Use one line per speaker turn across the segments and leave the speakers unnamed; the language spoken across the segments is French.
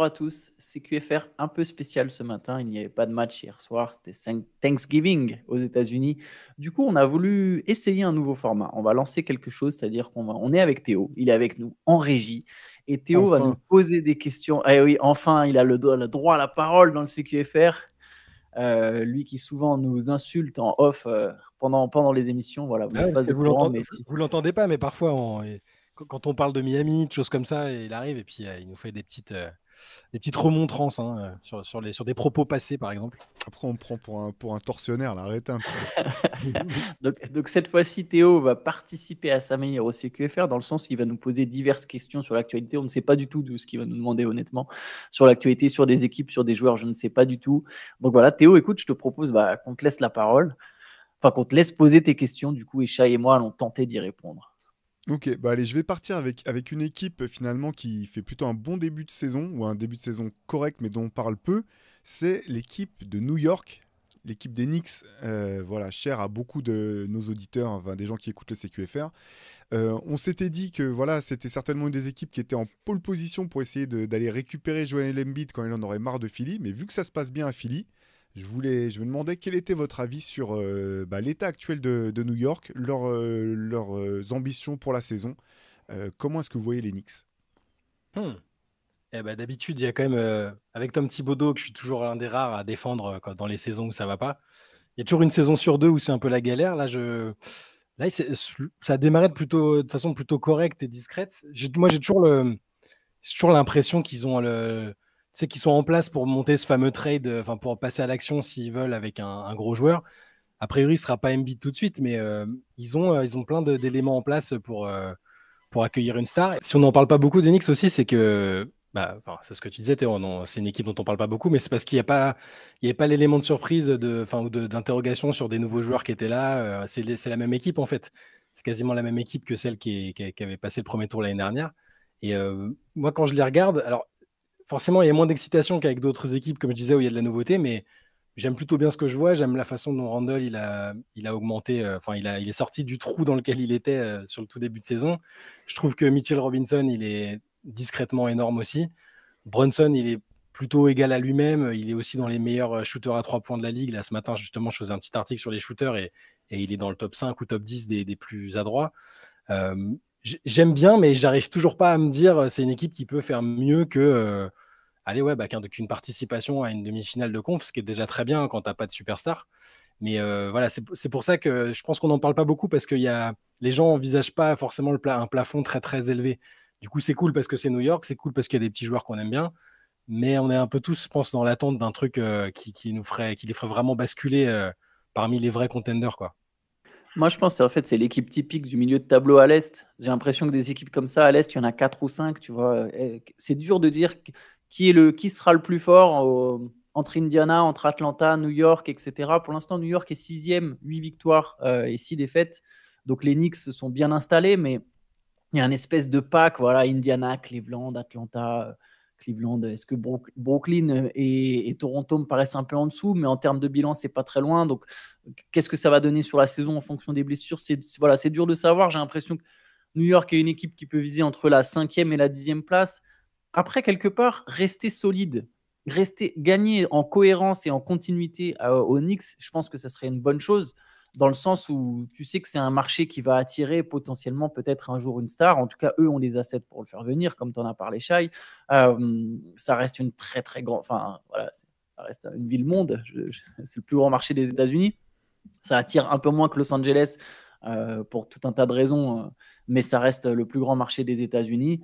à tous. CQFR un peu spécial ce matin. Il n'y avait pas de match hier soir. C'était Thanksgiving aux États-Unis. Du coup, on a voulu essayer un nouveau format. On va lancer quelque chose, c'est-à-dire on est avec Théo. Il est avec nous en régie. Et Théo va nous
Enfin,
poser des questions. Eh oui, enfin, il a le droit à la parole dans le CQFR. Lui qui souvent nous insulte en off pendant les émissions. Voilà, vous
Ah
n'êtes
ouais, parce
pas
que
au courant, mais
vous l'entendez pas, mais parfois, quand on parle de Miami, de choses comme ça, il arrive et puis il nous fait des petites remontrances sur des propos passés, par exemple.
après, on me prend pour un tortionnaire, là. Arrêtez un petit peu.
donc cette fois-ci, Théo va participer à sa manière au CQFR dans le sens où il va nous poser diverses questions sur l'actualité. On ne sait pas du tout de ce qu'il va nous demander honnêtement sur l'actualité, sur des équipes, sur des joueurs, je ne sais pas du tout. Donc voilà, Théo, écoute, je te propose qu'on te laisse la parole, enfin qu'on te laisse poser tes questions du coup, et Shai et moi allons tenter d'y répondre.
Ok, bah allez, je vais partir avec une équipe finalement qui fait plutôt un bon début de saison, ou un début de saison correct, mais dont on parle peu. C'est l'équipe de New York, l'équipe des Knicks, voilà, chère à beaucoup de nos auditeurs, enfin, des gens qui écoutent le CQFR. On s'était dit que voilà, c'était certainement une des équipes qui était en pole position pour essayer d'aller récupérer Joel Embiid quand il en aurait marre de Philly. Mais vu que ça se passe bien à Philly, je me demandais quel était votre avis sur l'état actuel de New York, leurs ambitions pour la saison. Comment est-ce que vous voyez les Knicks?
Hmm. Eh ben, d'habitude, il y a quand même, avec Tom Thibodeau, que je suis toujours l'un des rares à défendre dans les saisons où ça va pas. Il y a toujours une saison sur deux où c'est un peu la galère. Là, ça a démarré de façon plutôt correcte et discrète. Moi, j'ai toujours l'impression qu'ils ont tu sais, qu'ils sont en place pour monter ce fameux trade, enfin pour passer à l'action s'ils veulent avec un gros joueur. A priori, ce sera pas Embiid tout de suite, mais ils ont plein d'éléments en place pour accueillir une star. Si on n'en parle pas beaucoup d'Enix aussi, c'est que c'est ce que tu disais, Théo, non, c'est une équipe dont on parle pas beaucoup, mais c'est parce qu'il n'y avait pas l'élément de surprise d'interrogation sur des nouveaux joueurs qui étaient là. C'est la même équipe en fait. C'est quasiment la même équipe que celle qui avait passé le premier tour l'année dernière. Et moi, quand je les regarde, alors forcément, il y a moins d'excitation qu'avec d'autres équipes, comme je disais, où il y a de la nouveauté, mais j'aime plutôt bien ce que je vois. J'aime la façon dont Randall il a augmenté. Il est sorti du trou dans lequel il était sur le tout début de saison. Je trouve que Mitchell Robinson, il est discrètement énorme aussi. Brunson, il est plutôt égal à lui-même. Il est aussi dans les meilleurs shooters à 3 points de la ligue. Là, ce matin, justement, je faisais un petit article sur les shooters et il est dans le top 5 ou top 10 des plus adroits. J'aime bien, mais j'arrive toujours pas à me dire c'est une équipe qui peut faire mieux que qu'une participation à une demi-finale de conf, ce qui est déjà très bien quand tu n'as pas de superstar. Mais voilà, c'est pour ça que je pense qu'on n'en parle pas beaucoup parce que les gens n'envisagent pas forcément un plafond très très élevé. Du coup, c'est cool parce que c'est New York, c'est cool parce qu'il y a des petits joueurs qu'on aime bien, mais on est un peu tous, je pense, dans l'attente d'un truc qui les ferait vraiment basculer parmi les vrais contenders, quoi.
Moi, je pense que c'est l'équipe typique du milieu de tableau à l'Est. J'ai l'impression que des équipes comme ça à l'Est, il y en a 4 ou 5, tu vois. C'est dur de dire qui sera le plus fort entre Indiana, entre Atlanta, New York, etc. Pour l'instant, New York est 6e, 8 victoires et 6 défaites. Donc les Knicks se sont bien installés, mais il y a une espèce de pack, voilà, Indiana, Cleveland, Atlanta, Cleveland. Est-ce que Brooklyn et Toronto me paraissent un peu en dessous, mais en termes de bilan, c'est pas très loin. Donc, qu'est-ce que ça va donner sur la saison en fonction des blessures? C'est dur de savoir. J'ai l'impression que New York est une équipe qui peut viser entre la 5e et la 10e place. Après, quelque part, rester solide, gagner en cohérence et en continuité aux Knicks, je pense que ça serait une bonne chose dans le sens où tu sais que c'est un marché qui va attirer potentiellement peut-être un jour une star. En tout cas, eux ont les assets pour le faire venir, comme tu en as parlé, Shai. Ça reste une très, très grande... Enfin, voilà, ça reste une ville-monde. C'est le plus grand marché des États-Unis. Ça attire un peu moins que Los Angeles pour tout un tas de raisons, mais ça reste le plus grand marché des États-Unis.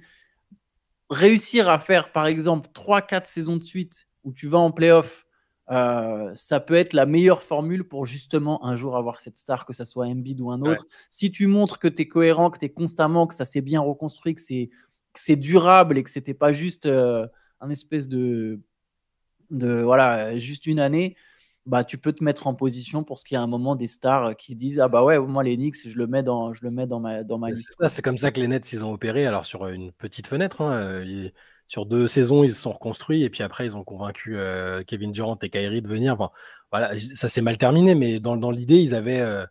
Réussir à faire, par exemple, 3-4 saisons de suite où tu vas en playoff, ça peut être la meilleure formule pour justement un jour avoir cette star, que ce soit Embiid ou un autre. Ouais. Si tu montres que tu es cohérent, que tu es constamment, que ça s'est bien reconstruit, que c'est durable et que c'était pas juste un espèce voilà, juste une année, bah, tu peux te mettre en position pour ce qu'il y a un moment des stars qui disent ah bah ouais, moi les Knicks je le mets dans ma liste.
C'est comme ça que les Nets ils ont opéré, alors sur une petite fenêtre, sur 2 saisons ils se sont reconstruits et puis après ils ont convaincu Kevin Durant et Kyrie de venir. Enfin, voilà, ça s'est mal terminé, mais dans l'idée ils avaient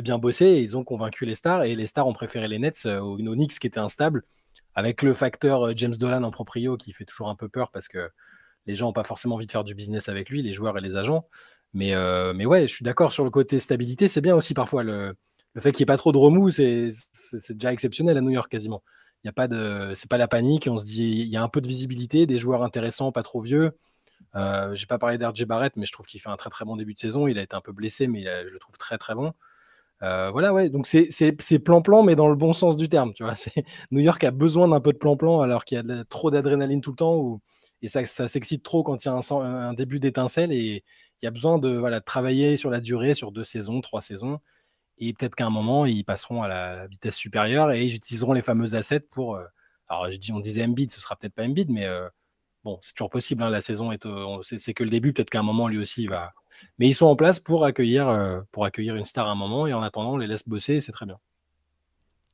bien bossé et ils ont convaincu les stars et les stars ont préféré les Nets aux Knicks qui étaient instables. avec le facteur James Dolan en proprio qui fait toujours un peu peur parce que les gens n'ont pas forcément envie de faire du business avec lui, les joueurs et les agents. Mais ouais, je suis d'accord sur le côté stabilité. C'est bien aussi parfois le fait qu'il n'y ait pas trop de remous, c'est déjà exceptionnel à New York quasiment. Il y a pas de, c'est pas la panique. On se dit, il y a un peu de visibilité, des joueurs intéressants, pas trop vieux. J'ai pas parlé d'RJ Barrett, mais je trouve qu'il fait un très très bon début de saison. Il a été un peu blessé, mais je le trouve très très bon. Voilà, ouais. Donc c'est plan-plan, mais dans le bon sens du terme. Tu vois, New York a besoin d'un peu de plan-plan alors qu'il y a trop d'adrénaline tout le temps. Et ça s'excite trop quand il y a un début d'étincelle. Et il y a besoin de travailler sur la durée, sur 2 saisons, 3 saisons. Et peut-être qu'à un moment, ils passeront à la vitesse supérieure et ils utiliseront les fameux assets pour. Alors, on disait Embiid, ce sera peut-être pas Embiid, mais bon, c'est toujours possible. Hein, la saison c'est que le début. Peut-être qu'à un moment, lui aussi, il va. Mais ils sont en place pour accueillir une star à un moment. Et en attendant, on les laisse bosser. C'est très bien.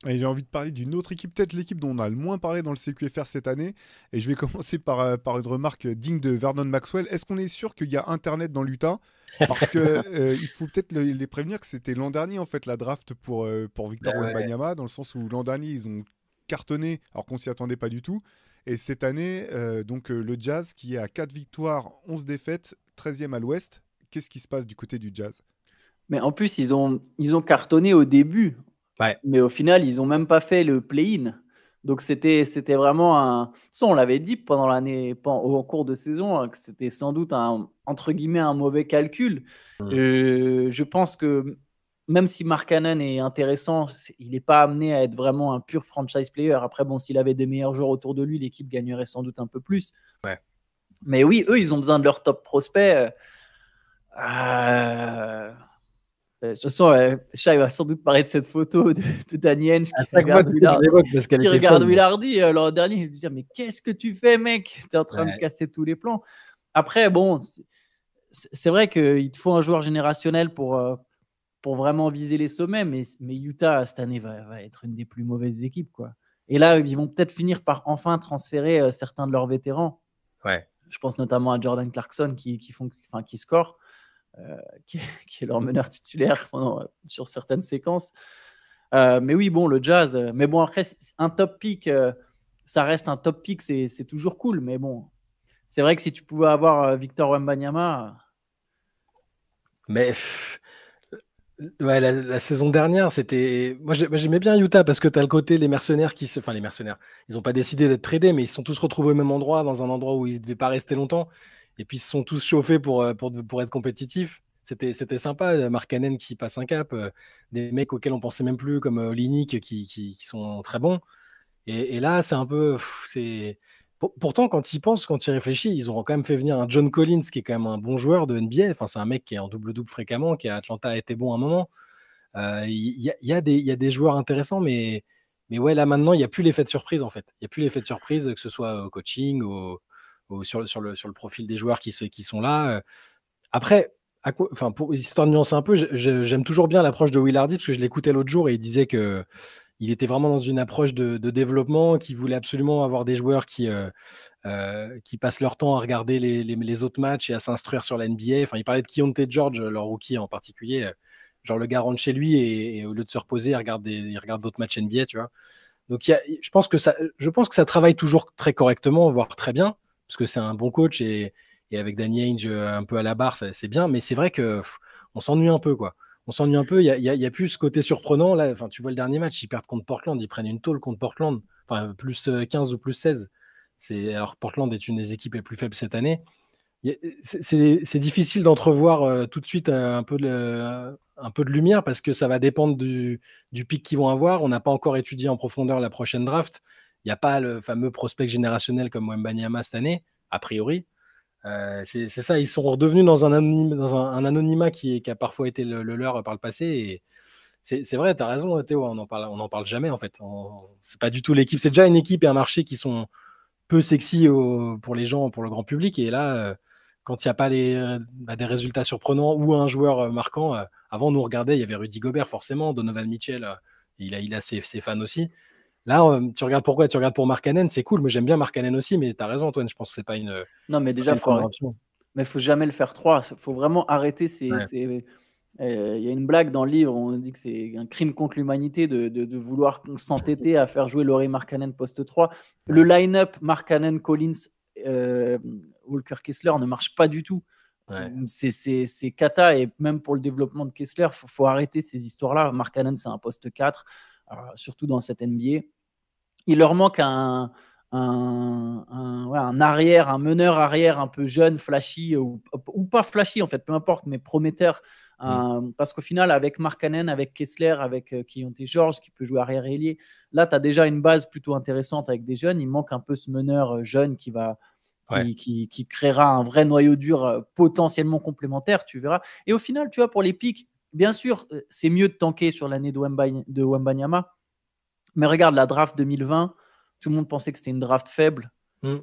Et j'ai envie de parler d'une autre équipe, peut-être l'équipe dont on a le moins parlé dans le CQFR cette année. Et je vais commencer par une remarque digne de Vernon Maxwell. Est-ce qu'on est sûr qu'il y a Internet dans l'Utah? Parce que il faut peut-être les prévenir que c'était l'an dernier, en fait, la draft pour Victor Wembanyama, dans le sens où l'an dernier, ils ont cartonné, alors qu'on s'y attendait pas du tout. Et cette année, le Jazz, qui est à 4 victoires, 11 défaites, 13e à l'Ouest. Qu'est-ce qui se passe du côté du Jazz?
Mais en plus, ils ont cartonné au début.
Ouais.
Mais au final, ils n'ont même pas fait le play-in. Donc, c'était vraiment un. Ça, on l'avait dit pendant l'année, au cours de saison, que c'était sans doute entre guillemets un mauvais calcul. Je pense que même si Mark Cannon est intéressant, il n'est pas amené à être vraiment un pur franchise player. Après, bon, s'il avait des meilleurs joueurs autour de lui, l'équipe gagnerait sans doute un peu plus.
Ouais.
Mais oui, eux, ils ont besoin de leur top prospect. De toute façon, Chat, il va sans doute parler de cette photo de Danny Ainge qui regarde Willardy. L'an dernier, il se dit mais qu'est-ce que tu fais, mec? Tu es en train de casser tous les plans. Après, bon, c'est vrai qu'il te faut un joueur générationnel pour vraiment viser les sommets, mais Utah, cette année, va être une des plus mauvaises équipes, quoi. Et là, ils vont peut-être finir par enfin transférer certains de leurs vétérans.
Ouais.
Je pense notamment à Jordan Clarkson qui score. Qui est leur meneur titulaire sur certaines séquences. Mais oui, bon, le Jazz. Mais bon, après, un top pick, ça reste un top pick, c'est toujours cool. Mais bon, c'est vrai que si tu pouvais avoir Victor Wembanyama.
Mais ouais, la saison dernière, c'était. Moi, j'aimais bien Utah parce que tu as le côté les mercenaires Enfin, les mercenaires, ils n'ont pas décidé d'être tradés, mais ils se sont tous retrouvés au même endroit, dans un endroit où ils ne devaient pas rester longtemps. Et puis, ils se sont tous chauffés pour être compétitifs. C'était sympa. Mark Cannon qui passe un cap. Des mecs auxquels on pensait même plus, comme Olynyk, qui sont très bons. Et là, c'est un peu... Pourtant, quand ils pensent, quand ils réfléchissent, ils ont quand même fait venir un John Collins, qui est quand même un bon joueur de NBA. Enfin, c'est un mec qui est en double-double fréquemment, qui à Atlanta a été bon à un moment. Il y a des joueurs intéressants, mais ouais, là, maintenant, il n'y a plus l'effet de surprise, en fait. Il n'y a plus l'effet de surprise, que ce soit au coaching, sur le profil des joueurs qui sont là. Après, pour histoire de nuancer un peu, j'aime toujours bien l'approche de Willardy parce que je l'écoutais l'autre jour et il disait que il était vraiment dans une approche de développement, qu'il voulait absolument avoir des joueurs qui passent leur temps à regarder les autres matchs et à s'instruire sur la NBA. Enfin, il parlait de Keyonte George, leur rookie en particulier. Genre le gars rentre chez lui et au lieu de se reposer, il regarde d'autres matchs NBA, tu vois. Donc je pense que ça travaille toujours très correctement, voire très bien, parce que c'est un bon coach et avec Danny Ainge un peu à la barre, c'est bien, mais c'est vrai que on s'ennuie un peu, quoi. On s'ennuie un peu, il y a plus ce côté surprenant. Là, tu vois le dernier match, ils perdent contre Portland, ils prennent une tôle contre Portland, enfin plus 15 ou plus 16. Alors Portland est une des équipes les plus faibles cette année. C'est difficile d'entrevoir tout de suite un peu de lumière parce que ça va dépendre du pic qu'ils vont avoir. On n'a pas encore étudié en profondeur la prochaine draft. Il n'y a pas le fameux prospect générationnel comme Wembanyama cette année, a priori. C'est ça, ils sont redevenus dans un anonymat qui a parfois été le leur par le passé. Et c'est vrai, tu as raison, Théo, on n'en parle jamais en fait. C'est pas du tout l'équipe. C'est déjà une équipe et un marché qui sont peu sexy pour les gens, pour le grand public. Et là, quand il n'y a pas des résultats surprenants ou un joueur marquant, avant, nous regardait, il y avait Rudy Gobert forcément, Donovan Mitchell, il a ses fans aussi. Là, tu regardes pourquoi? Tu regardes pour Mark Cannon, c'est cool. Moi, j'aime bien Mark Cannon aussi, mais tu as raison, Antoine. Je pense que c'est pas une.
Non, mais déjà, il faut jamais le faire 3. Il faut vraiment arrêter Il y a une blague dans le livre, on dit que c'est un crime contre l'humanité de vouloir s'entêter à faire jouer Lauri Markkanen poste 3. Le line-up Markkanen, Collins, Walker Kessler ne marche pas du tout.
Ouais.
C'est cata, et même pour le développement de Kessler, faut arrêter ces histoires-là. Markkanen, c'est un poste 4, surtout dans cette NBA. Il leur manque un arrière, un meneur arrière un peu jeune, flashy, ou pas flashy en fait, peu importe, mais prometteur. Parce qu'au final, avec Markkanen, avec Kessler, avec Keyonte George qui peut jouer arrière ailier, là tu as déjà une base plutôt intéressante avec des jeunes. Il manque un peu ce meneur jeune qui créera un vrai noyau dur potentiellement complémentaire, tu verras. Et au final, tu vois, pour les pics, bien sûr, c'est mieux de tanker sur l'année de Wembanyama, mais regarde la draft 2020, tout le monde pensait que c'était une draft faible.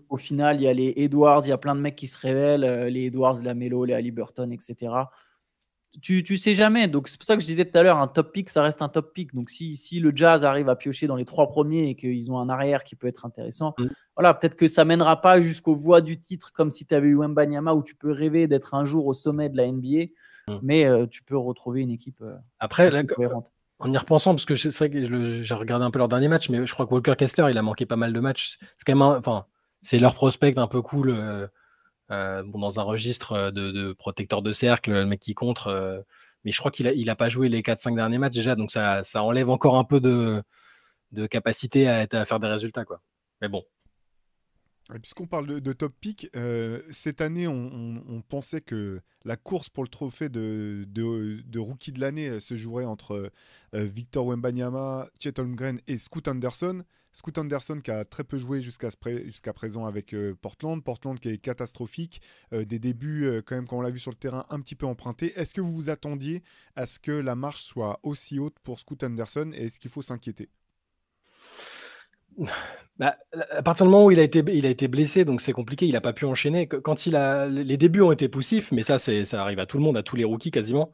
Au final, il y a les Edwards, il y a plein de mecs qui se révèlent, les Edwards, la Melo, les Haliburton, etc. Tu sais jamais. Donc, c'est pour ça que je disais tout à l'heure, un top pick, ça reste un top pick. Donc, si le Jazz arrive à piocher dans les 3 premiers et qu'ils ont un arrière qui peut être intéressant, voilà, peut-être que ça mènera pas jusqu'aux voies du titre comme si tu avais eu Wembanyama, où tu peux rêver d'être un jour au sommet de la NBA, mais tu peux retrouver une équipe
après
cohérente.
En y repensant, parce que c'est vrai que j'ai regardé un peu leur dernier match, mais je crois que Walker Kessler, il a manqué pas mal de matchs. C'est quand même, c'est leur prospect un peu cool, dans un registre de protecteur de cercle, le mec qui contre. Mais je crois qu'il a pas joué les 4-5 derniers matchs déjà, donc ça enlève encore un peu de capacité à faire des résultats, quoi. Mais bon.
Puisqu'on parle de top pick, cette année, on pensait que la course pour le trophée de rookie de l'année se jouerait entre Victor Wembanyama, Chet Holmgren et Scoot Anderson. Scoot Anderson qui a très peu joué jusqu'à présent avec Portland. Portland qui est catastrophique. Des débuts, quand même, quand on l'a vu sur le terrain, un petit peu empruntés. Est-ce que vous vous attendiez à ce que la marche soit aussi haute pour Scoot Anderson, et est-ce qu'il faut s'inquiéter ?
À partir du moment où il a été blessé, donc c'est compliqué, il n'a pas pu enchaîner. Quand les débuts ont été poussifs, mais ça arrive à tout le monde, à tous les rookies quasiment,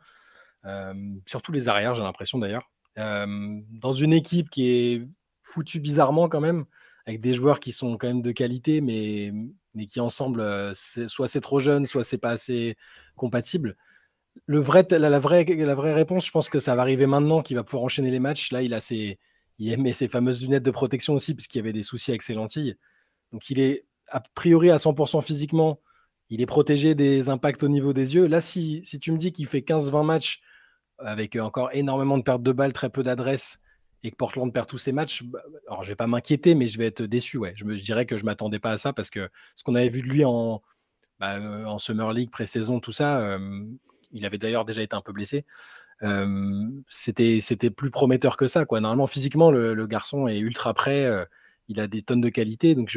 surtout les arrières, j'ai l'impression d'ailleurs. Dans une équipe qui est foutue bizarrement quand même, avec des joueurs qui sont quand même de qualité, mais qui ensemble, soit c'est trop jeune, soit c'est pas assez compatible. La vraie réponse, je pense que ça va arriver maintenant, qu'il va pouvoir enchaîner les matchs. Là, il met ses fameuses lunettes de protection aussi, parce qu'il y avait des soucis avec ses lentilles. Donc, il est a priori à 100% physiquement. Il est protégé des impacts au niveau des yeux. Là, si tu me dis qu'il fait 15-20 matchs avec encore énormément de pertes de balles, très peu d'adresse, et que Portland perd tous ses matchs, alors je ne vais pas m'inquiéter, mais je vais être déçu. Ouais. Je dirais que je ne m'attendais pas à ça, parce que ce qu'on avait vu de lui en Summer League, pré-saison, tout ça, il avait d'ailleurs déjà été un peu blessé. C'était plus prometteur que ça, quoi. Normalement, physiquement, le garçon est ultra prêt, il a des tonnes de qualité. Donc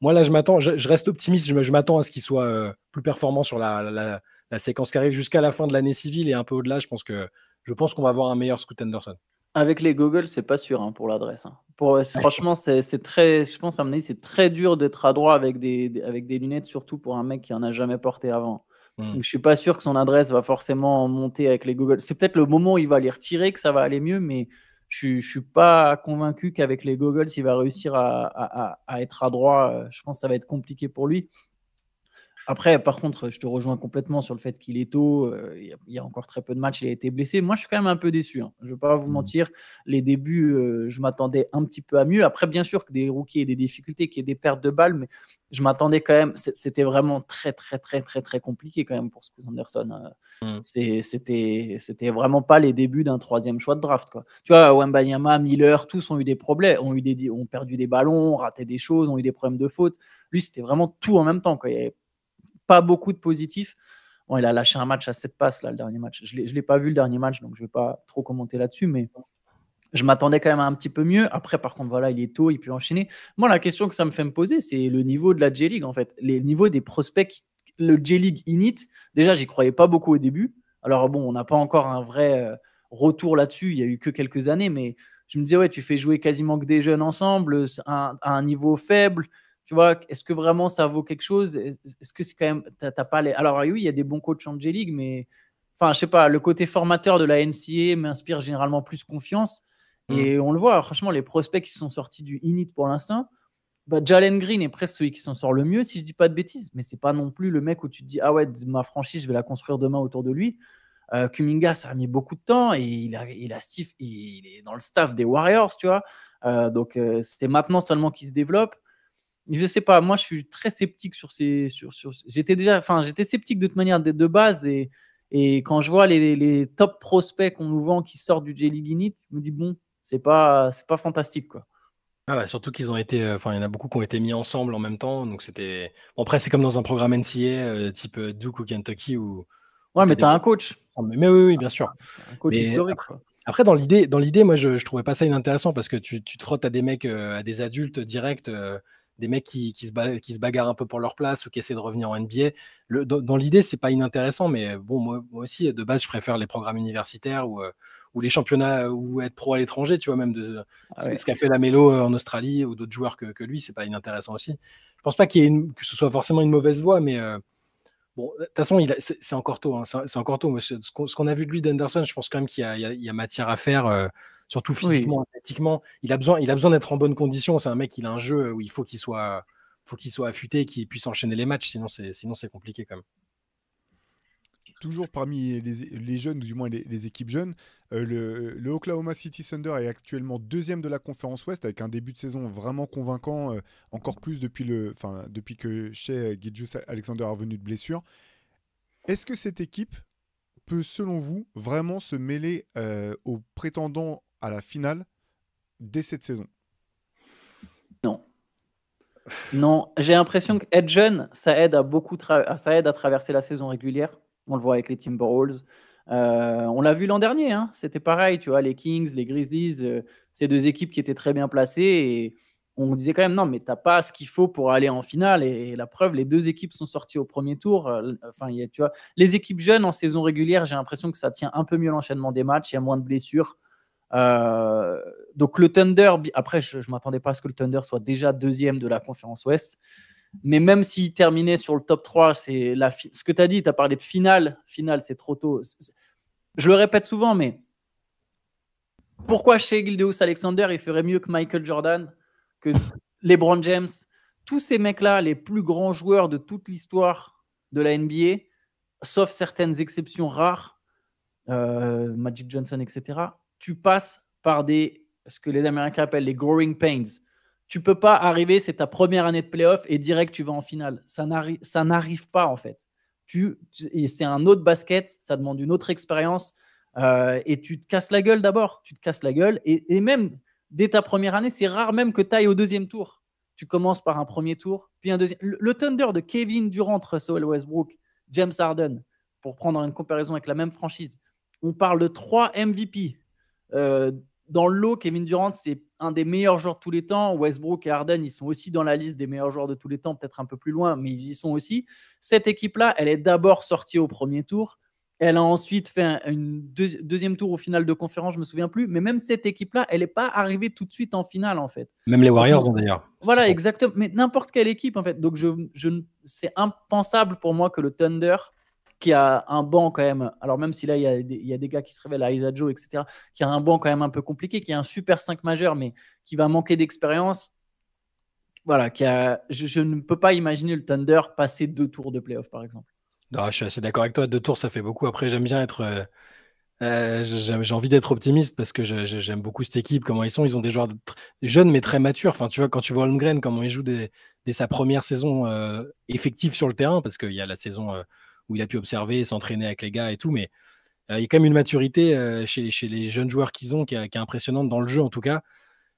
moi là, je reste optimiste, je m'attends à ce qu'il soit plus performant sur la séquence qui arrive jusqu'à la fin de l'année civile, et un peu au-delà. Je pense qu'on va avoir un meilleur Scoot Anderson.
Avec les goggles, c'est pas sûr, hein, pour l'adresse. Hein. Franchement, c'est très. Je pense, à mon avis, c'est très dur d'être adroit avec des lunettes, surtout pour un mec qui en a jamais porté avant. Donc, je suis pas sûr que son adresse va forcément monter avec les goggles. C'est peut-être le moment où il va les retirer que ça va aller mieux, mais je suis pas convaincu qu'avec les goggles, il va réussir à être adroit. Je pense que ça va être compliqué pour lui. Après, par contre, je te rejoins complètement sur le fait qu'il est tôt. Il y a encore très peu de matchs. Il a été blessé. Moi, je suis quand même un peu déçu. Hein. Je ne vais pas vous mentir. Les débuts, je m'attendais un petit peu à mieux. Après, bien sûr que des rookies aient des difficultés, qu'il y ait des pertes de balles, mais je m'attendais quand même. C'était vraiment très, très, très, très, très compliqué quand même pour Scoot Anderson. C'était vraiment pas les débuts d'un 3e choix de draft, quoi. Tu vois, Wembanyama, Miller, tous ont eu des problèmes, ont perdu des ballons, ont raté des choses, ont eu des problèmes de faute. Lui, c'était vraiment tout en même temps, quoi. Il y avait pas beaucoup de positifs. Bon, il a lâché un match à 7 passes, là, le dernier match. Je l'ai pas vu, le dernier match, donc je ne vais pas trop commenter là-dessus, mais je m'attendais quand même à un petit peu mieux. Après, par contre, voilà, il est tôt, il peut enchaîner. Moi, la question que ça me fait me poser, c'est le niveau de la J-League, en fait. Les niveaux des prospects, le J-League init, déjà, j'y croyais pas beaucoup au début. Alors, bon, on n'a pas encore un vrai retour là-dessus. Il y a eu que quelques années, mais je me disais, ouais, tu fais jouer quasiment que des jeunes ensemble, à un niveau faible. Tu vois, est-ce que vraiment ça vaut quelque chose? Est-ce que c'est quand même. T'as pas les... Alors, oui, il y a des bons coachs en J-League, mais. Enfin, je sais pas, le côté formateur de la NCAA m'inspire généralement plus confiance. Et on le voit, franchement, les prospects qui sont sortis du init pour l'instant, Jalen Green est presque celui qui s'en sort le mieux, si je dis pas de bêtises, mais c'est pas non plus le mec où tu te dis, ah ouais, ma franchise, je vais la construire demain autour de lui. Kuminga, ça a mis beaucoup de temps et il est dans le staff des Warriors, tu vois. Donc, c'est maintenant seulement qu'il se développe. Je sais pas, moi je suis très sceptique sur ces. J'étais sceptique de toute manière de base et quand je vois les top prospects qu'on nous vend qui sortent du J-League Init, je me dis bon, c'est pas fantastique quoi.
Ah ouais, surtout qu'ils ont été, enfin, il y en a beaucoup qui ont été mis ensemble en même temps, donc c'était. Bon, après, c'est comme dans un programme NCAA type Duke ou Kentucky où
Ouais,
t'as
mais
des
t'as un
mecs
coach,
ensemble. Mais oui, bien sûr.
un coach
Mais
historique quoi.
après, dans l'idée, moi, je trouvais pas ça inintéressant parce que tu te frottes à des mecs, à des adultes directs, des mecs qui se bagarrent un peu pour leur place ou qui essaient de revenir en NBA. Dans l'idée, c'est pas inintéressant, mais bon, moi aussi, de base, je préfère les programmes universitaires ou les championnats ou être pro à l'étranger, tu vois, même
Ah ouais.
ce qu'a fait Lamelo en Australie ou d'autres joueurs que lui, c'est pas inintéressant aussi. Je pense pas que ce soit forcément une mauvaise voie, mais bon, de toute façon, c'est encore tôt. Hein, c'est encore tôt. Moi, ce qu'on a vu de lui, d'Henderson, je pense quand même qu'il y a matière à faire, surtout physiquement,
Oui.
athlétiquement. Il a besoin d'être en bonne condition. C'est un mec, il a un jeu où il faut qu'il soit affûté, qu'il puisse enchaîner les matchs. Sinon, c'est compliqué quand même.
Toujours parmi les jeunes, ou du moins les équipes jeunes, le Oklahoma City Thunder est actuellement deuxième de la conférence Ouest avec un début de saison vraiment convaincant, encore plus depuis que Shai Gilgeous-Alexander est revenu de blessure. Est-ce que cette équipe peut, selon vous, vraiment se mêler aux prétendants à la finale dès cette saison?
Non. Non, j'ai l'impression qu'être jeune, ça aide à traverser la saison régulière. On le voit avec les Timberwolves. On l'a vu l'an dernier, hein, c'était pareil, tu vois, les Kings, les Grizzlies, c'est deux équipes qui étaient très bien placées et on disait quand même non, mais t'as pas ce qu'il faut pour aller en finale. Et la preuve, les deux équipes sont sorties au premier tour. Tu vois, les équipes jeunes en saison régulière, j'ai l'impression que ça tient un peu mieux l'enchaînement des matchs, il y a moins de blessures. Donc le Thunder, après je ne m'attendais pas à ce que le Thunder soit déjà deuxième de la conférence Ouest, mais même s'il terminait sur le top 3, c'est ce que tu as dit, tu as parlé de finale, c'est trop tôt. Je le répète souvent, mais pourquoi Shai Gilgeous-Alexander il ferait mieux que Michael Jordan, que LeBron James, tous ces mecs-là, les plus grands joueurs de toute l'histoire de la NBA, sauf certaines exceptions rares, Magic Johnson, etc., tu passes par ce que les Américains appellent les growing pains. Tu peux pas arriver, c'est ta première année de playoff et direct tu vas en finale. Ça n'arrive pas en fait. C'est un autre basket, ça demande une autre expérience et tu te casses la gueule d'abord. Tu te casses la gueule et même dès ta première année, c'est rare même que tu ailles au deuxième tour. Tu commences par un premier tour, puis un deuxième. Le Thunder de Kevin Durant, Russell Westbrook, James Harden, pour prendre une comparaison avec la même franchise, on parle de 3 MVP. Dans le lot, Kevin Durant, c'est un des meilleurs joueurs de tous les temps. Westbrook et Harden, ils sont aussi dans la liste des meilleurs joueurs de tous les temps, peut-être un peu plus loin, mais ils y sont aussi. Cette équipe-là, elle est d'abord sortie au premier tour. Elle a ensuite fait un deuxième tour au final de conférence, je ne me souviens plus. Mais même cette équipe-là, elle n'est pas arrivée tout de suite en finale, en fait.
Même les Warriors ont d'ailleurs.
Voilà, exactement. Mais n'importe quelle équipe, en fait. Donc, c'est impensable pour moi que le Thunder, qui a un banc quand même, alors même si là, il y a des gars qui se révèlent, Isaiah Joe, etc., qui a un banc quand même un peu compliqué, qui a un super 5 majeur, mais qui va manquer d'expérience. Voilà, je ne peux pas imaginer le Thunder passer 2 tours de playoff, par exemple.
Non, je suis assez d'accord avec toi. 2 tours, ça fait beaucoup. Après, j'aime bien être. J'ai envie d'être optimiste parce que j'aime beaucoup cette équipe, comment ils sont. Ils ont des joueurs jeunes mais très matures. Enfin, tu vois, quand tu vois Holmgren, comment il joue dès sa première saison effective sur le terrain, parce qu'il y a la saison où il a pu observer, s'entraîner avec les gars et tout, mais il y a quand même une maturité chez les jeunes joueurs qu'ils ont qui est impressionnante dans le jeu en tout cas.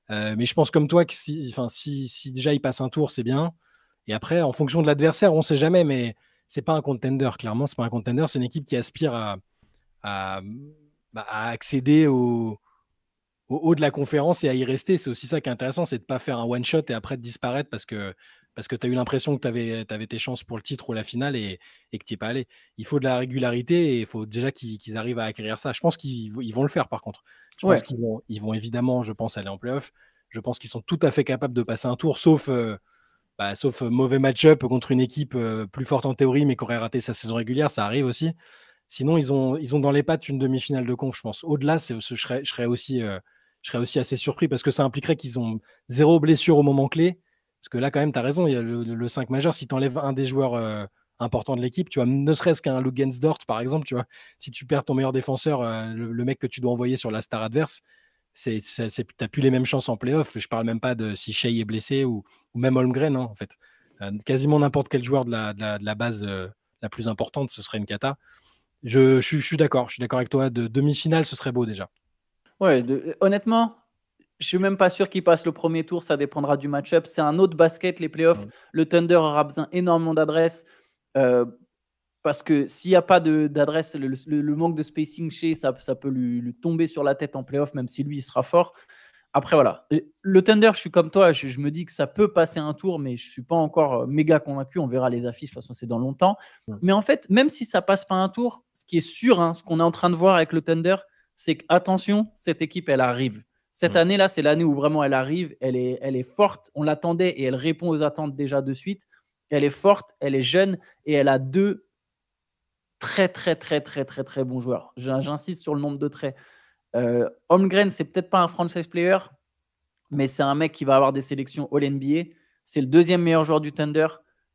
Mais je pense comme toi que si déjà ils passent un tour, c'est bien. Et après, en fonction de l'adversaire, on ne sait jamais, mais c'est pas un contender. Clairement, c'est pas un contender. C'est une équipe qui aspire à accéder au haut de la conférence et à y rester. C'est aussi ça qui est intéressant, c'est de ne pas faire un one-shot et après de disparaître parce que tu as eu l'impression que tu avais tes chances pour le titre ou la finale et que tu n'y es pas allé. Il faut de la régularité et il faut déjà qu'ils arrivent à acquérir ça. Je pense qu'ils vont le faire par contre. Je pense qu'ils vont évidemment, je pense, aller en play-off. Je pense qu'ils sont tout à fait capables de passer un tour, sauf mauvais match-up contre une équipe plus forte en théorie mais qui aurait raté sa saison régulière. Ça arrive aussi. Sinon, ils ont dans les pattes une demi-finale de conf, je pense. Au-delà, je serais aussi assez surpris parce que ça impliquerait qu'ils ont 0 blessure au moment clé. Parce que là, quand même, tu as raison, il y a le 5 majeur. Si tu enlèves un des joueurs important de l'équipe. Tu vois, ne serait-ce qu'un Lugansdort, par exemple, tu vois, si tu perds ton meilleur défenseur, le mec que tu dois envoyer sur la star adverse, tu n'as plus les mêmes chances en playoff. Je parle même pas de si Shea est blessé ou même Holmgren, hein, en fait. Quasiment n'importe quel joueur de la base la plus importante, ce serait une cata. Je suis d'accord. Je suis d'accord avec toi. De demi-finale, ce serait beau déjà.
Ouais, honnêtement, je suis même pas sûr qu'il passe le premier tour. Ça dépendra du match-up. C'est un autre basket, les playoffs. Le Thunder aura besoin énormément d'adresse. Parce que s'il n'y a pas d'adresse, le manque de spacing chez, ça peut lui tomber sur la tête en playoff, même si lui, il sera fort. Après, voilà. Le Thunder, je suis comme toi. Je me dis que ça peut passer un tour, mais je ne suis pas encore méga convaincu. On verra les affiches. De toute façon, c'est dans longtemps. Mais en fait, même si ça passe pas un tour, ce qui est sûr, hein, ce qu'on est en train de voir avec le Thunder, c'est qu'attention, cette équipe, elle arrive. Cette année-là, c'est l'année où vraiment elle arrive. Elle est forte. On l'attendait et elle répond aux attentes déjà de suite. Elle est forte, elle est jeune et elle a deux très, très, très, très, très, très bons joueurs. J'insiste sur le nombre de traits. Holmgren, c'est peut-être pas un franchise player, mais c'est un mec qui va avoir des sélections All-NBA. C'est le deuxième meilleur joueur du Thunder.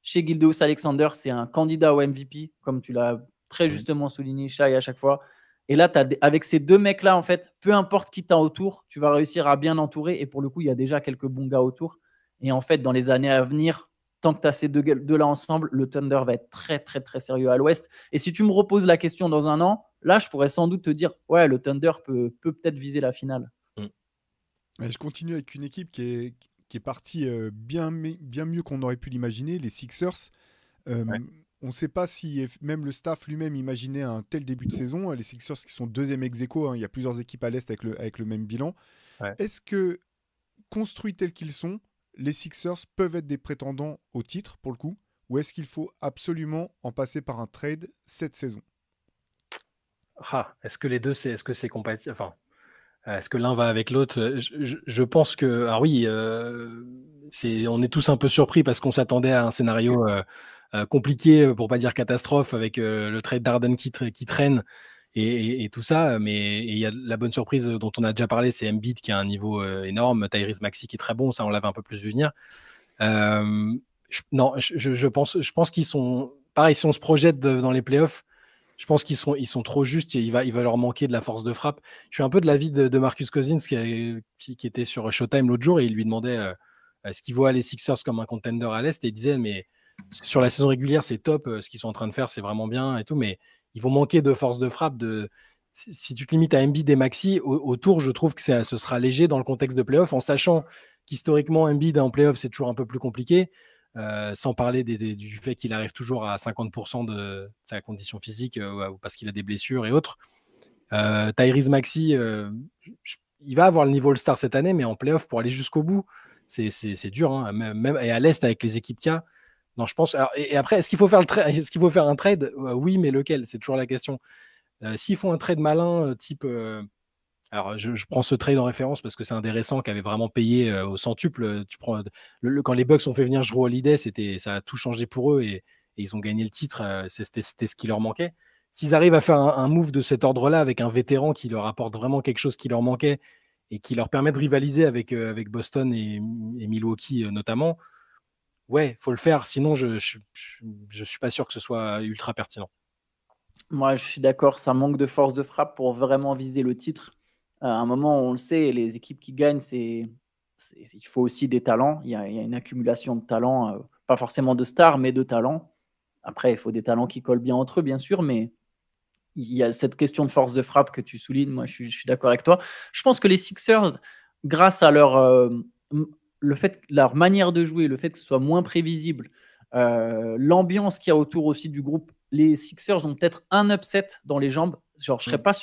Chez Gilgeous-Alexander, c'est un candidat au MVP, comme tu l'as très justement souligné, Shai, à chaque fois. Et là, avec ces deux mecs-là, en fait, peu importe qui t'as autour, tu vas réussir à bien entourer. Et pour le coup, il y a déjà quelques bons gars autour. Et en fait, dans les années à venir, tant que tu as ces deux-là ensemble, le Thunder va être très, très, très sérieux à l'Ouest. Et si tu me reposes la question dans un an, là, je pourrais sans doute te dire, ouais, le Thunder peut peut-être viser la finale.
Je continue avec une équipe qui est partie bien mieux qu'on aurait pu l'imaginer, les Sixers. On ne sait pas si même le staff lui-même imaginait un tel début de saison. Les Sixers qui sont deuxième ex-aequo, hein, il y a plusieurs équipes à l'Est avec le même bilan. Ouais. Est-ce que, construits tels qu'ils sont, les Sixers peuvent être des prétendants au titre, pour le coup, ou est-ce qu'il faut absolument en passer par un trade cette saison?
Est-ce que les deux, est-ce que c'est compatible? Enfin, est-ce que l'un va avec l'autre? Je pense que... Ah oui, on est tous un peu surpris parce qu'on s'attendait à un scénario compliqué, pour pas dire catastrophe, avec le trade d'Arden qui traîne et tout ça. Mais il y a la bonne surprise dont on a déjà parlé, c'est Embiid qui a un niveau énorme, Tyrese Maxey qui est très bon, ça on l'avait un peu plus vu venir. Je pense qu'ils sont... Pareil, si on se projette dans les playoffs, je pense qu'ils sont trop justes et il va leur manquer de la force de frappe. Je suis un peu de l'avis de Marcus Cousins qui était sur Showtime l'autre jour et il lui demandait ce qu'il voit les Sixers comme un contender à l'Est et il disait mais sur la saison régulière c'est top, ce qu'ils sont en train de faire c'est vraiment bien et tout, mais ils vont manquer de force de frappe. Si tu te limites à Embiid et Maxey autour, je trouve que ce sera léger dans le contexte de playoff, en sachant qu'historiquement Embiid en playoff c'est toujours un peu plus compliqué. Sans parler du fait qu'il arrive toujours à 50% de sa condition physique ou parce qu'il a des blessures et autres. Tyrese Maxey, il va avoir le niveau All-Star cette année, mais en playoff, pour aller jusqu'au bout, c'est dur. Hein, même, et à l'Est, avec les équipes qu'il y a. Non, je pense. Alors, et après, est-ce qu'il faut faire un trade? Oui, mais lequel? C'est toujours la question. S'ils font un trade malin, type... Alors, je prends ce trade en référence parce que c'est un des récents qui avait vraiment payé au centuple. Quand les Bucks ont fait venir Jrue Holiday, ça a tout changé pour eux et ils ont gagné le titre. C'était ce qui leur manquait. S'ils arrivent à faire un move de cet ordre-là avec un vétéran qui leur apporte vraiment quelque chose qui leur manquait et qui leur permet de rivaliser avec Boston et Milwaukee notamment, ouais, faut le faire. Sinon, je suis pas sûr que ce soit ultra pertinent.
Moi, je suis d'accord. Ça manque de force de frappe pour vraiment viser le titre. À un moment, on le sait, les équipes qui gagnent, il faut aussi des talents. Il y a une accumulation de talents, pas forcément de stars, mais de talents. Après, il faut des talents qui collent bien entre eux, bien sûr, mais il y a cette question de force de frappe que tu soulignes. Moi, je suis d'accord avec toi. Je pense que les Sixers, grâce à leur manière de jouer, le fait que ce soit moins prévisible, l'ambiance qu'il y a autour aussi du groupe, les Sixers ont peut-être un upset dans les jambes. Genre, je serais pas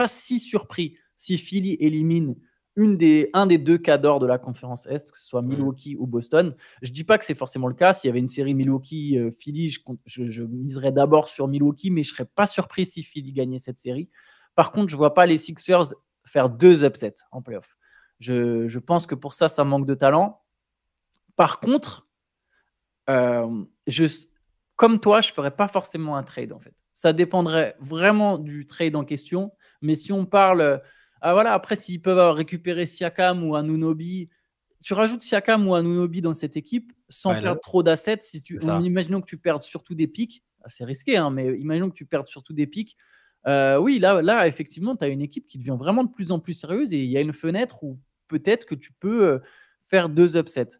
si surpris si Philly élimine un des deux cadors de la conférence Est, que ce soit Milwaukee ou Boston. Je dis pas que c'est forcément le cas. S'il y avait une série Milwaukee-Philly, je miserais d'abord sur Milwaukee, mais je serais pas surpris si Philly gagnait cette série. Par contre, je vois pas les Sixers faire deux upsets en playoff. Je pense que pour ça manque de talent. Par contre, comme toi, je ferais pas forcément un trade en fait. Ça dépendrait vraiment du trade en question. Mais si on parle, voilà, après s'ils peuvent récupérer Siakam ou Anunoby, tu rajoutes Siakam ou Anunoby dans cette équipe sans perdre trop d'assets. Imaginons que tu perdes surtout des pics, c'est risqué, hein, mais imaginons que tu perdes surtout des pics. Oui, là, effectivement, tu as une équipe qui devient vraiment de plus en plus sérieuse et il y a une fenêtre où peut-être que tu peux faire 2 upsets.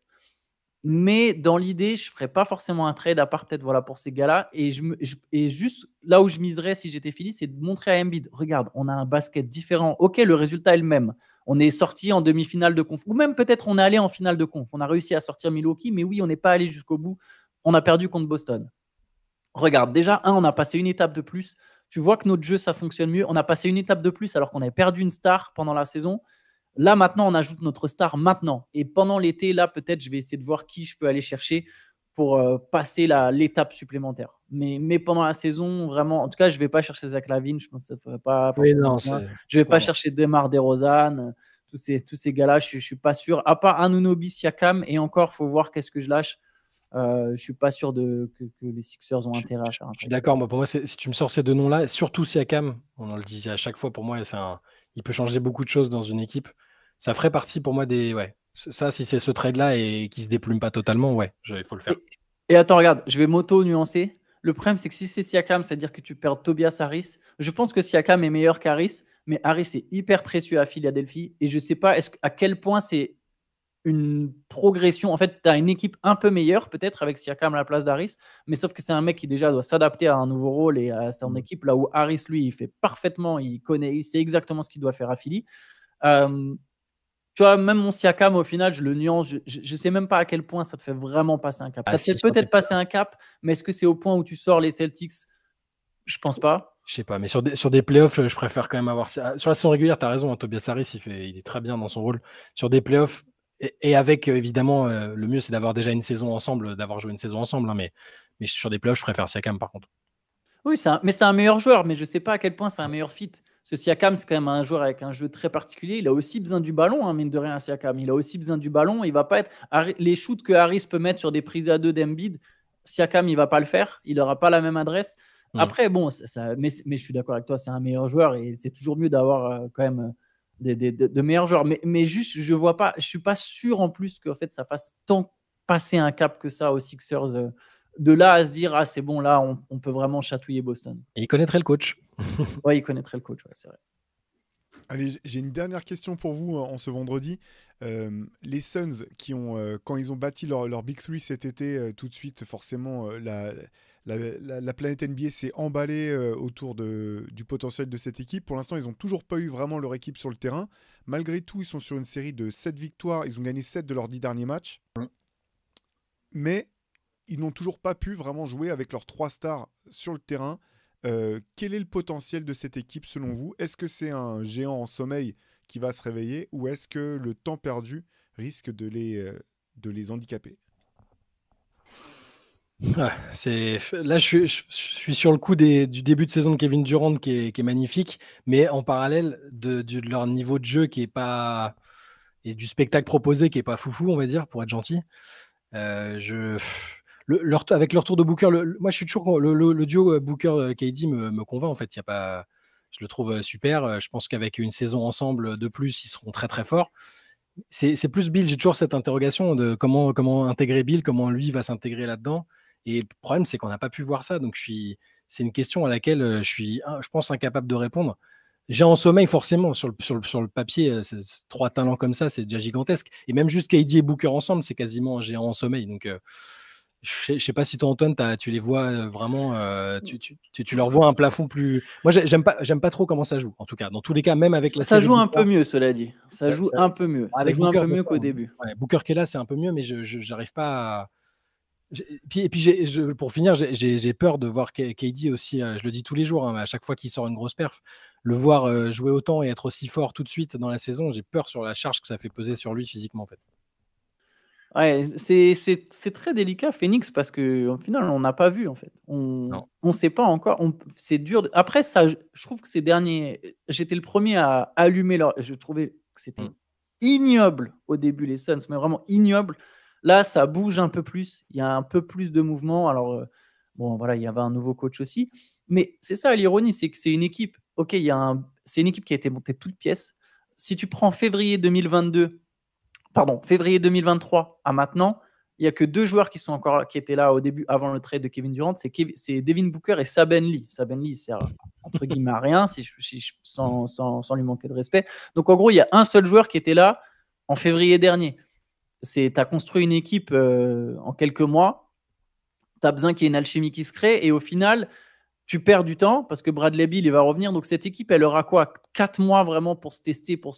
Mais dans l'idée, je ne ferais pas forcément un trade à part peut-être pour ces gars-là. Et juste là où je miserais si j'étais Philly, c'est de montrer à Embiid, regarde, on a un basket différent. Ok, le résultat est le même. On est sorti en demi-finale de conf. Ou même peut-être on est allé en finale de conf. On a réussi à sortir Milwaukee, mais oui, on n'est pas allé jusqu'au bout. On a perdu contre Boston. Regarde, déjà, on a passé une étape de plus. Tu vois que notre jeu, ça fonctionne mieux. On a passé une étape de plus alors qu'on avait perdu une star pendant la saison. Là, maintenant, on ajoute notre star maintenant. Et pendant l'été, là, peut-être, je vais essayer de voir qui je peux aller chercher pour passer l'étape supplémentaire. Mais pendant la saison, vraiment, en tout cas, je ne vais pas chercher Zach LaVine. Je pense que ça ne ferait pas forcément bien. Je ne vais pas chercher DeMar DeRozan, tous ces gars-là. Je ne suis pas sûr. À part Anunoby, Siakam, et encore, il faut voir qu'est-ce que je lâche. Je ne suis pas sûr que les Sixers ont intérêt à faire un truc.
Je suis d'accord. Moi, pour moi, si tu me sors ces 2 noms-là, surtout Siakam, on le dit à chaque fois, pour moi, il peut changer beaucoup de choses dans une équipe. Ça ferait partie pour moi des. Ouais. Ça, si c'est ce trade-là et qu'il ne se déplume pas totalement, il faut le faire.
Et attends, regarde, je vais m'auto-nuancer. Le problème, c'est que si c'est Siakam, c'est-à-dire que tu perds Tobias Harris. Je pense que Siakam est meilleur qu'Harris, mais Harris est hyper précieux à Philadelphie. Et je ne sais pas à quel point c'est une progression. En fait, tu as une équipe un peu meilleure, peut-être, avec Siakam à la place d'Harris, mais sauf que c'est un mec qui déjà doit s'adapter à un nouveau rôle et à son équipe, là où Harris, lui, il fait parfaitement, il sait exactement ce qu'il doit faire à Philly. Tu vois, même mon Siakam, au final, je le nuance. Je sais même pas à quel point ça te fait vraiment passer un cap. Ça te fait peut-être passer un cap, mais est-ce que c'est au point où tu sors les Celtics? Je pense pas.
Je sais pas, mais sur des playoffs, je préfère quand même avoir. Sur la saison régulière, tu as raison, hein, Tobias Harris, il est très bien dans son rôle. Sur des playoffs, et avec, évidemment, le mieux, c'est d'avoir déjà une saison ensemble, d'avoir joué une saison ensemble. Hein, mais sur des playoffs, je préfère Siakam, par contre.
Oui, mais c'est un meilleur joueur, mais je sais pas à quel point c'est un meilleur fit. Ce Siakam, c'est quand même un joueur avec un jeu très particulier. Il a aussi besoin du ballon, hein, mine de rien, Siakam. Il a aussi besoin du ballon. Il va pas être les shoots que Harris peut mettre sur des prises à 2 d'Embiid. Siakam, il va pas le faire. Il n'aura pas la même adresse. Après, bon, mais je suis d'accord avec toi, c'est un meilleur joueur et c'est toujours mieux d'avoir quand même de meilleurs joueurs. Mais juste, je vois pas, je suis pas sûr en plus qu'en fait ça fasse tant passer un cap que ça aux Sixers. De là à se dire, ah, c'est bon, là, on peut vraiment chatouiller Boston.
Et il connaîtrait le coach.
Oui, il connaîtrait le coach, c'est vrai.
Allez, j'ai une dernière question pour vous en ce vendredi. Les Suns, qui ont, quand ils ont bâti leur Big Three cet été, tout de suite, forcément, la planète NBA s'est emballée autour du potentiel de cette équipe. Pour l'instant, ils n'ont toujours pas eu vraiment leur équipe sur le terrain. Malgré tout, ils sont sur une série de 7 victoires. Ils ont gagné 7 de leurs 10 derniers matchs. Mais ils n'ont toujours pas pu vraiment jouer avec leurs 3 stars sur le terrain. Quel est le potentiel de cette équipe selon vous? Est-ce que c'est un géant en sommeil qui va se réveiller ou est-ce que le temps perdu risque de les handicaper?
Là, je suis sur le coup du début de saison de Kevin Durant qui est magnifique, mais en parallèle de leur niveau de jeu qui est pas, et du spectacle proposé qui est pas foufou, on va dire, pour être gentil. Avec le retour de Booker, moi je suis toujours le duo Booker-KD me convainc en fait. Je le trouve super. Je pense qu'avec une saison ensemble de plus, ils seront très très forts. C'est plus Bill. J'ai toujours cette interrogation de comment intégrer Bill, comment lui va s'intégrer là-dedans. Et le problème, c'est qu'on n'a pas pu voir ça. Donc c'est une question à laquelle je pense, incapable de répondre. J'ai en sommeil, forcément, sur le papier, 3 talents comme ça, c'est déjà gigantesque. Et même juste KD et Booker ensemble, c'est quasiment un géant en sommeil. Donc, je ne sais pas si toi, Antoine, tu les vois vraiment, tu leur vois un plafond plus. Moi, j'aime pas trop comment ça joue, en tout cas. Dans tous les cas, même avec la
ça joue un peu mieux, cela dit. Ça joue un peu mieux.
Avec
Booker, un peu mieux qu'au début.
Ouais, Booker qui est là, c'est un peu mieux, mais je n'arrive pas à. Et puis pour finir, j'ai peur de voir KD aussi, je le dis tous les jours, hein, à chaque fois qu'il sort une grosse perf, le voir jouer autant et être aussi fort tout de suite dans la saison, j'ai peur sur la charge que ça fait peser sur lui physiquement en fait.
Ouais, c'est très délicat Phoenix parce qu'au final on n'a pas vu en fait. On sait pas encore. C'est dur. Après ça, je trouve que ces derniers, j'étais le premier à allumer je trouvais que c'était ignoble au début les Suns, mais vraiment ignoble. Là, ça bouge un peu plus. Il y a un peu plus de mouvement. Alors, bon, voilà, il y avait un nouveau coach aussi. Mais c'est ça l'ironie, c'est que c'est une équipe. Ok, c'est une équipe qui a été montée toute pièce. Si tu prends février 2022, février 2023 à maintenant, il n'y a que 2 joueurs qui étaient là au début, avant le trade de Kevin Durant, c'est Devin Booker et Saben Lee. Saben Lee, il sert entre guillemets à rien, sans lui manquer de respect. Donc en gros, il y a un seul joueur qui était là en février dernier. Tu as construit une équipe en quelques mois, tu as besoin qu'il y ait une alchimie qui se crée, et au final, tu perds du temps parce que Bradley Beal il va revenir. Donc cette équipe, elle aura quoi, 4 mois vraiment pour se tester, pour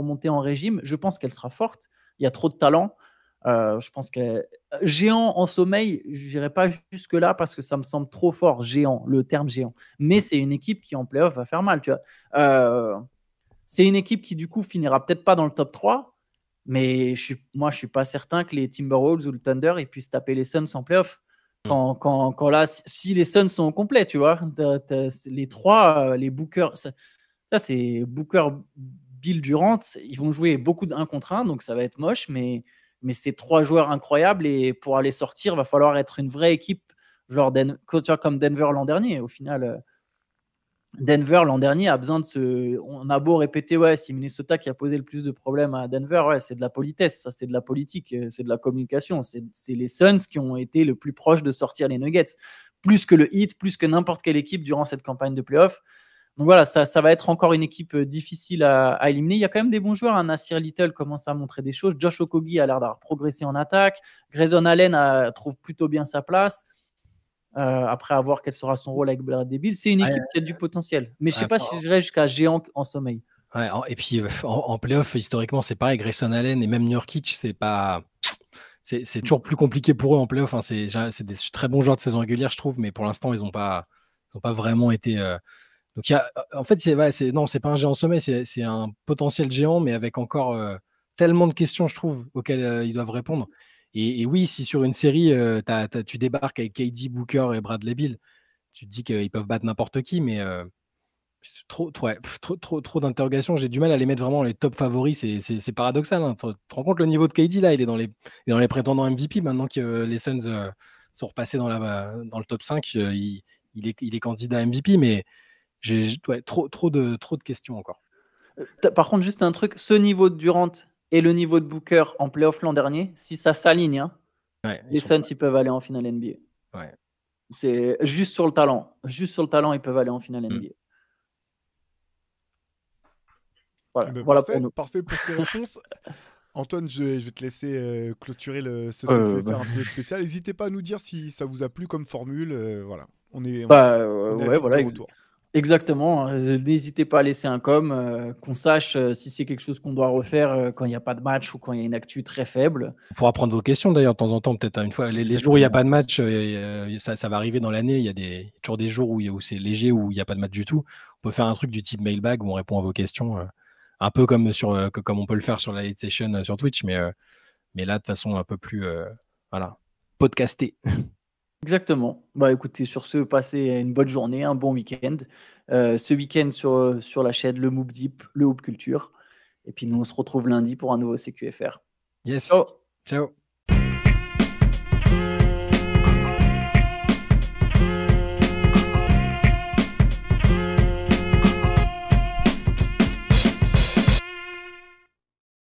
monter en régime. Je pense qu'elle sera forte. Il y a trop de talent. Je pense que géant en sommeil, je n'irai pas jusque-là parce que ça me semble trop fort, géant, le terme géant. Mais c'est une équipe qui en playoff va faire mal. Tu vois. C'est une équipe qui du coup finira peut-être pas dans le top 3, mais moi je suis pas certain que les Timberwolves ou le Thunder ils puissent taper les Suns en playoff. Quand là, si les Suns sont complets, tu vois, les 3, les Booker, ça c'est Booker, Bill, Durant, ils vont jouer beaucoup d'1 contre 1, donc ça va être moche, mais c'est 3 joueurs incroyables, et pour aller sortir, il va falloir être une vraie équipe, genre comme Denver l'an dernier. Au final, Denver l'an dernier a besoin on a beau répéter, ouais, c'est Minnesota qui a posé le plus de problèmes à Denver, ouais, c'est de la politesse, ça, c'est de la politique, c'est de la communication. C'est les Suns qui ont été le plus proches de sortir les Nuggets, plus que le Heat, plus que n'importe quelle équipe durant cette campagne de playoff. Donc voilà, ça va être encore une équipe difficile à éliminer. Il y a quand même des bons joueurs. Hein. Nassir Little commence à montrer des choses. Josh Okogie a l'air d'avoir progressé en attaque. Grayson Allen trouve plutôt bien sa place. Après, à voir quel sera son rôle avec Bradley Beal. C'est une équipe qui a du potentiel. Mais je ne sais pas si j'irai jusqu'à géant en sommeil.
Ouais, et puis en playoff, historiquement, c'est pareil. Grayson Allen et même Nurkic, c'est toujours plus compliqué pour eux en playoff. Hein. C'est des très bons joueurs de saison régulière, je trouve, mais pour l'instant, ils n'ont pas vraiment été. Donc, en fait, c'est pas un géant en sommeil, c'est un potentiel géant, mais avec encore tellement de questions, je trouve, auxquelles ils doivent répondre. Et oui, si sur une série, tu débarques avec KD, Booker et Bradley Beal, tu te dis qu'ils peuvent battre n'importe qui, mais trop d'interrogations. J'ai du mal à les mettre vraiment les top favoris. C'est paradoxal. Hein. Tu te rends compte le niveau de KD là, il est dans les prétendants MVP maintenant que les Suns sont repassés dans le top 5. Il est candidat MVP, mais j'ai trop de questions encore.
Par contre, juste un truc, ce niveau de Durant et le niveau de Booker en playoff l'an dernier, si ça s'aligne, hein, les Suns ils peuvent aller en finale NBA.
Ouais.
C'est juste sur le talent. Juste sur le talent, ils peuvent aller en finale NBA. Voilà
parfait,
pour nous.
Parfait pour ces réponses. Antoine, je vais te laisser clôturer ce CQFR un peu spécial. N'hésitez pas à nous dire si ça vous a plu comme formule. Voilà. On est
voilà,
de retour.
Exactement. N'hésitez pas à laisser un com, qu'on sache si c'est quelque chose qu'on doit refaire quand il n'y a pas de match ou quand il y a une actu très faible.
On pourra prendre vos questions d'ailleurs de temps en temps, peut-être une fois. Les jours où il n'y a pas de match, ça va arriver dans l'année. Il y a toujours des jours où c'est léger, où il n'y a pas de match du tout. On peut faire un truc du type mailbag où on répond à vos questions, un peu comme on peut le faire sur la Late Session sur Twitch, mais là de façon un peu plus podcastée.
Exactement. Écoutez, sur ce, passez une bonne journée, un bon week-end. Ce week-end sur la chaîne Le Moop Deep, le Hoop Culture. Et puis nous, on se retrouve lundi pour un nouveau CQFR.
Yes.
Ciao.
Ciao.